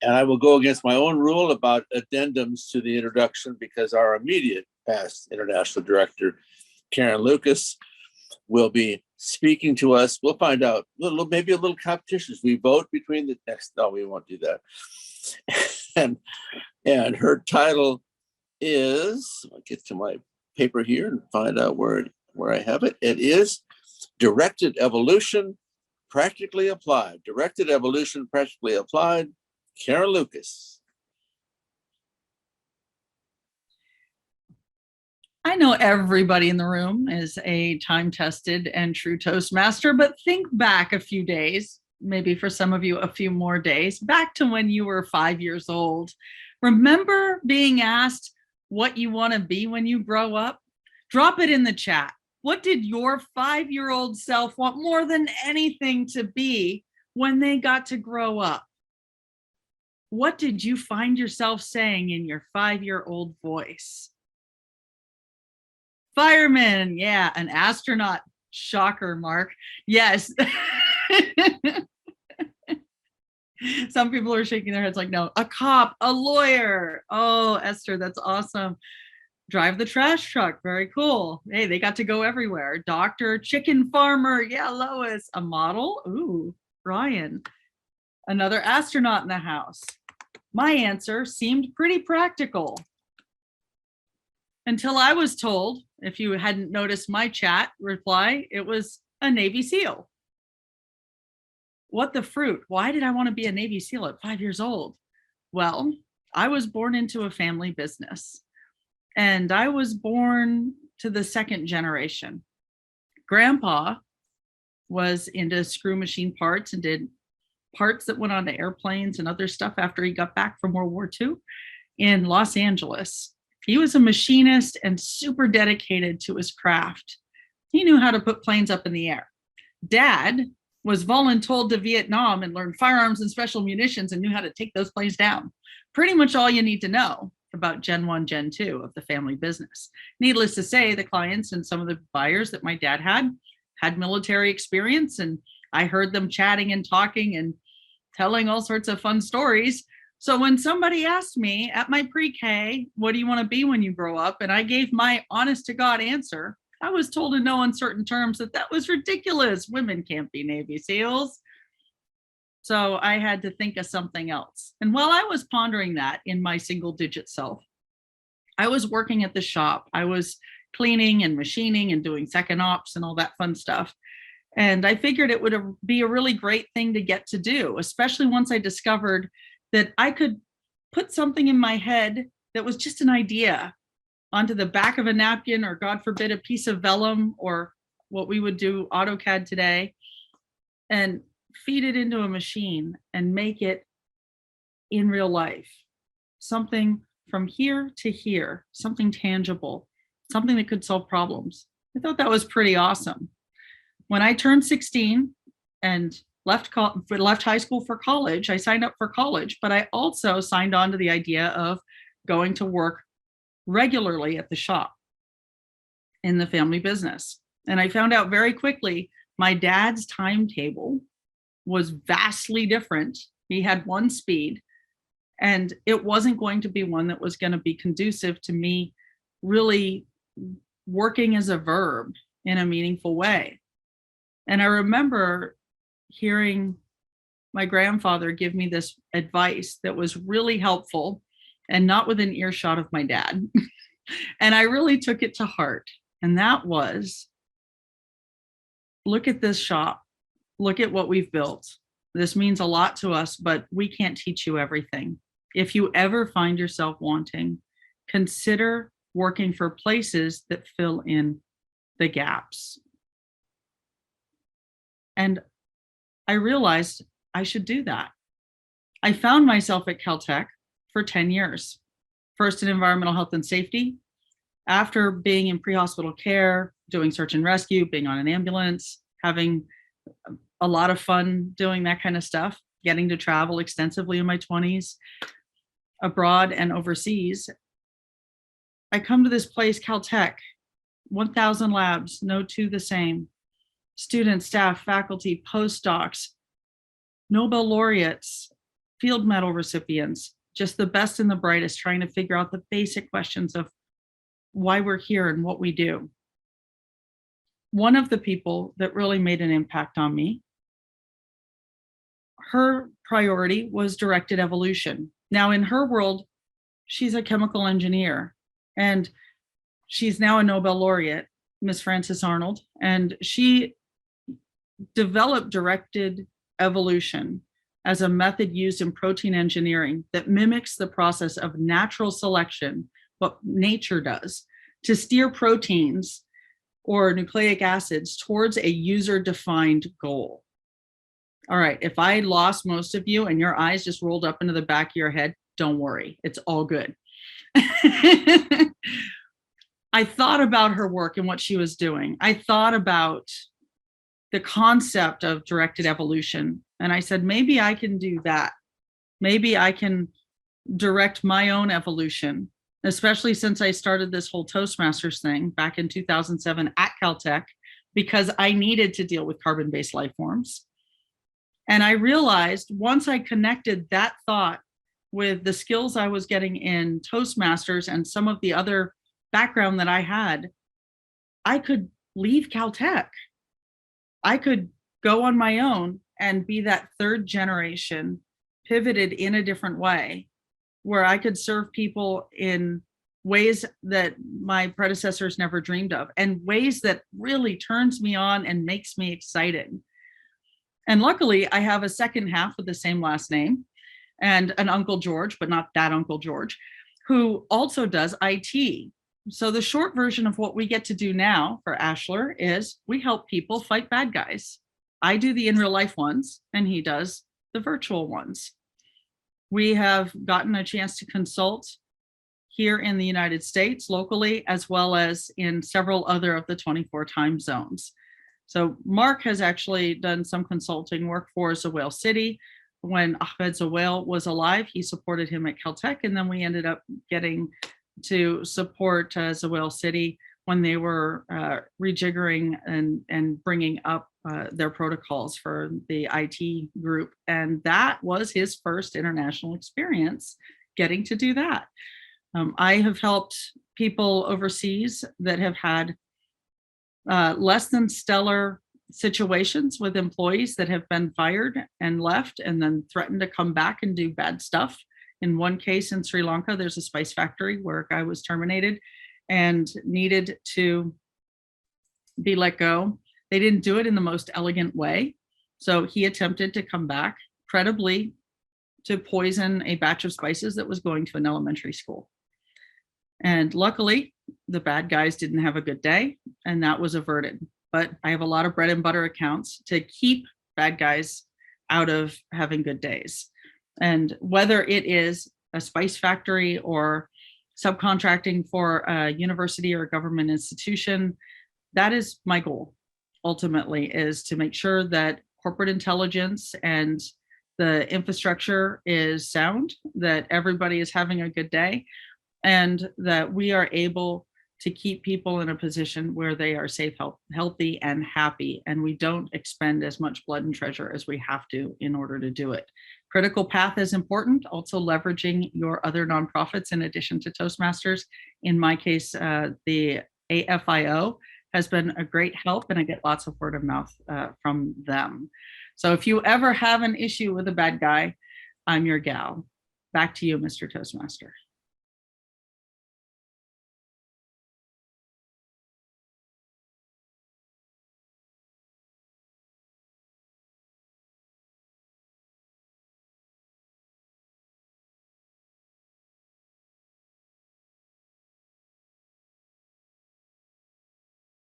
And I will go against my own rule about addendums to the introduction because our immediate past international director, Karen Lucas, will be speaking to us. We'll find out maybe a little competition as we vote between the next. No, we won't do that. and her title is, I'll get to my paper here and find out where I have it. It is Directed Evolution Practically Applied. Directed Evolution Practically Applied. Karen Lucas. I know everybody in the room is a time-tested and true Toastmaster, but think back a few days, maybe for some of you a few more days, back to when you were 5 years old. Remember being asked what you want to be when you grow up? Drop it in the chat. What did your 5-year-old self want more than anything to be when they got to grow up? What did you find yourself saying in your 5-year-old voice? Fireman, yeah, an astronaut. Shocker, Mark. Yes. Some people are shaking their heads like, no. A cop, a lawyer. Oh, Esther, that's awesome. Drive the trash truck. Very cool. Hey, they got to go everywhere. Doctor, chicken farmer. Yeah, Lois. A model. Ooh, Ryan. Another astronaut in the house. My answer seemed pretty practical until I was told, if you hadn't noticed my chat reply, it was a Navy SEAL. What the fruit? Why did I want to be a Navy SEAL at 5 years old? Well, I was born into a family business, and I was born to the second generation. Grandpa was into screw machine parts and did parts that went onto airplanes and other stuff after he got back from World War II in Los Angeles. He was a machinist and super dedicated to his craft. He knew how to put planes up in the air. Dad was voluntold to Vietnam and learned firearms and special munitions and knew how to take those planes down. Pretty much all you need to know about Gen 1, Gen 2 of the family business. Needless to say, the clients and some of the buyers that my dad had military experience, and I heard them chatting and talking and telling all sorts of fun stories. So when somebody asked me at my pre-K, what do you want to be when you grow up? And I gave my honest to God answer, I was told in no uncertain terms that was ridiculous. Women can't be Navy SEALs. So I had to think of something else. And while I was pondering that in my single digit self, I was working at the shop. I was cleaning and machining and doing second ops and all that fun stuff. And I figured it would be a really great thing to get to do, especially once I discovered that I could put something in my head that was just an idea onto the back of a napkin, or God forbid, a piece of vellum, or what we would do AutoCAD today, and feed it into a machine and make it in real life. Something from here to here, something tangible, something that could solve problems. I thought that was pretty awesome. When I turned 16 and left high school for college, I signed up for college, but I also signed on to the idea of going to work regularly at the shop in the family business. And I found out very quickly my dad's timetable was vastly different. He had one speed, and it wasn't going to be one that was going to be conducive to me really working as a verb in a meaningful way. And I remember hearing my grandfather give me this advice that was really helpful and not within earshot of my dad. And I really took it to heart. And that was, look at this shop. Look at what we've built. This means a lot to us, but we can't teach you everything. If you ever find yourself wanting, consider working for places that fill in the gaps. And I realized I should do that. I found myself at Caltech for 10 years. First in environmental health and safety, after being in pre-hospital care, doing search and rescue, being on an ambulance, having a lot of fun doing that kind of stuff, getting to travel extensively in my 20s, abroad and overseas. I come to this place, Caltech, 1,000 labs, no two the same. Students, staff, faculty, postdocs, Nobel laureates, field medal recipients, just the best and the brightest, trying to figure out the basic questions of why we're here and what we do. One of the people that really made an impact on me, her priority was directed evolution. Now, in her world, she's a chemical engineer, and she's now a Nobel laureate, Miss Frances Arnold, and she developed directed evolution as a method used in protein engineering that mimics the process of natural selection, what nature does, to steer proteins or nucleic acids towards a user-defined goal. All right, if I lost most of you and your eyes just rolled up into the back of your head, don't worry, it's all good. I thought about her work and what she was doing. I thought about the concept of directed evolution. And I said, maybe I can do that. Maybe I can direct my own evolution, especially since I started this whole Toastmasters thing back in 2007 at Caltech, because I needed to deal with carbon-based life forms. And I realized once I connected that thought with the skills I was getting in Toastmasters and some of the other background that I had, I could leave Caltech. I could go on my own and be that third generation, pivoted in a different way, where I could serve people in ways that my predecessors never dreamed of, and ways that really turns me on and makes me excited. And luckily, I have a second half with the same last name and an Uncle George, but not that Uncle George, who also does IT. So the short version of what we get to do now for Ashler is we help people fight bad guys. I do the in real life ones, and he does the virtual ones. We have gotten a chance to consult here in the United States locally, as well as in several other of the 24 time zones. So Mark has actually done some consulting work for Zawel City. When Ahmed Zawel was alive, he supported him at Caltech, and then we ended up getting to support Zawel City when they were rejiggering and bringing up their protocols for the IT group. And that was his first international experience getting to do that. I have helped people overseas that have had less than stellar situations with employees that have been fired and left and then threatened to come back and do bad stuff. In one case in Sri Lanka, there's a spice factory where a guy was terminated and needed to be let go. They didn't do it in the most elegant way. So he attempted to come back credibly to poison a batch of spices that was going to an elementary school. And luckily, the bad guys didn't have a good day, and that was averted. But I have a lot of bread and butter accounts to keep bad guys out of having good days. And whether it is a spice factory or subcontracting for a university or a government institution, that is my goal ultimately, is to make sure that corporate intelligence and the infrastructure is sound, that everybody is having a good day, and that we are able to keep people in a position where they are safe, healthy, and happy, and we don't expend as much blood and treasure as we have to in order to do it. Critical path is important, also leveraging your other nonprofits in addition to Toastmasters. In my case, the AFIO has been a great help, and I get lots of word of mouth from them. So if you ever have an issue with a bad guy, I'm your gal. Back to you, Mr. Toastmaster.